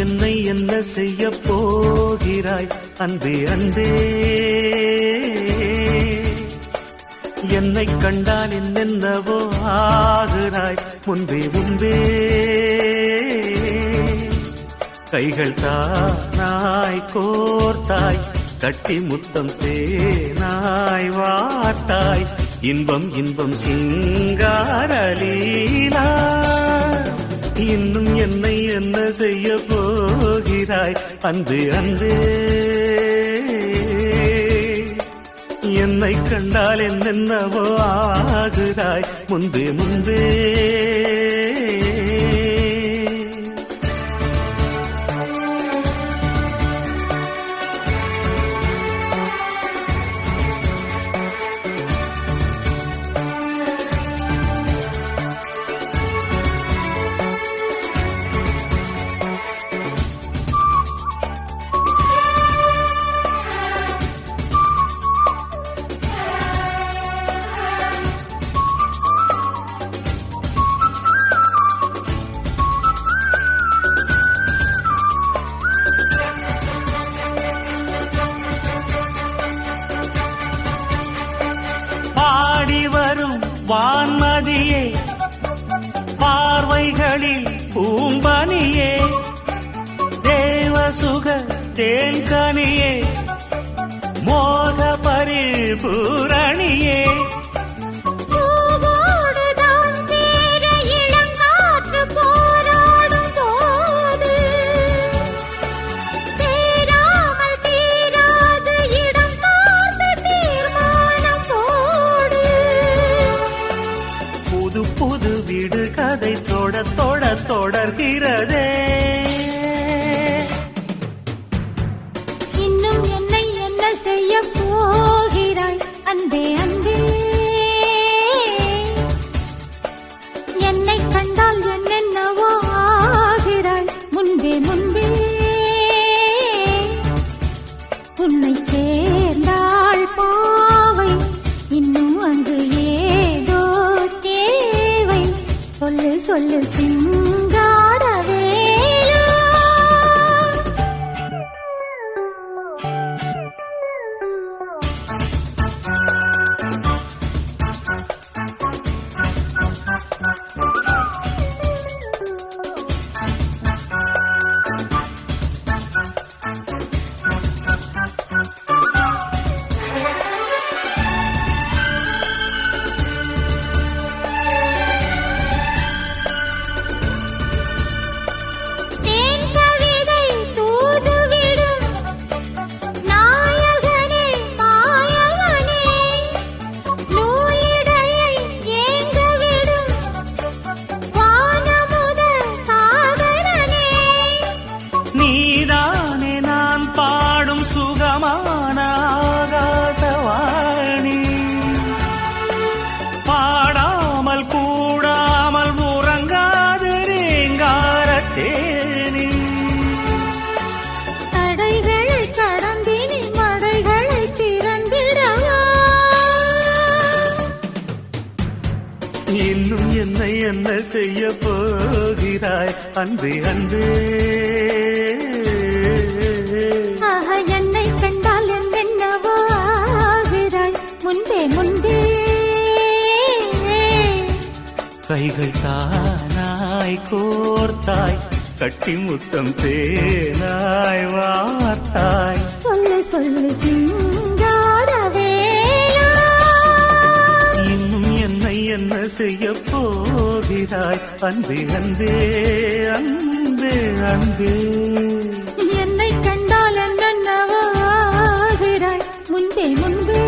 என்னை என்ன செய்ய போகிறாய் அன்பே அன்பே? என்னை கண்டால் என்னென்னவோ ஆகிறாய் முன்பே முன்பே. கைகள் தானாய் கோர்த்தாய், கட்டி முத்தம் தேனாய் வார்த்தாய், இன்பம் இன்பம் சிங்காரலீலா. இன்னும் என்னை என்ன செய்ய போகிறாய் அன்பே அன்பே? என்னை கண்டால் என்னென்னவோ ஆகிறாய் முன்பே முன்பே. வான்மதியே, பார்வைகளில் பூம்பனியே, தேவசுக தேன்கனியே, மோக பரிபூரணியே, புது வீடு கதை தொட தொட தொடர்கிறதே. இன்னும் என்னை என்ன செய்ய போகிறாய் அன்பே அன்பே? என்னை கண்டால் என்னென்னவோ ஆகிறாய் முன்பே முன்பே. உன்னை சேர்ந்தாள் பாவை, இன்னும் அங்கு ஏதோ தேவை. சொல்லு சொல்லு சிங்காரவேலா. நீதானே நான் பாடும் சுகமான ஆகாசவாணி, பாடாமல் கூடாமல் உறங்காது ரீங்காரத்தேனி. தடைகளை கடந்தினி மடைகளை திறந்திடவா. இன்னும் என்னை என்ன செய்ய போகிறாய் அன்பே அன்பே? என்னை கண்டால் என்னென்னவோ ஆகிறாய் முன்பே முன்பே. கைகள் தானாய் கோர்த்தாய், கட்டி முத்தம் தேனாய் வார்த்தாய். சொல்லு சொல்லு சிங்காரவேலா. இன்னும் என்னை என்ன செய்ய போகிறாய் அன்பே அன்பே அன்பே அன்பே? என்னை கண்டால் என்னென்னவோ ஆகிறாய் முன்பே முன்பே.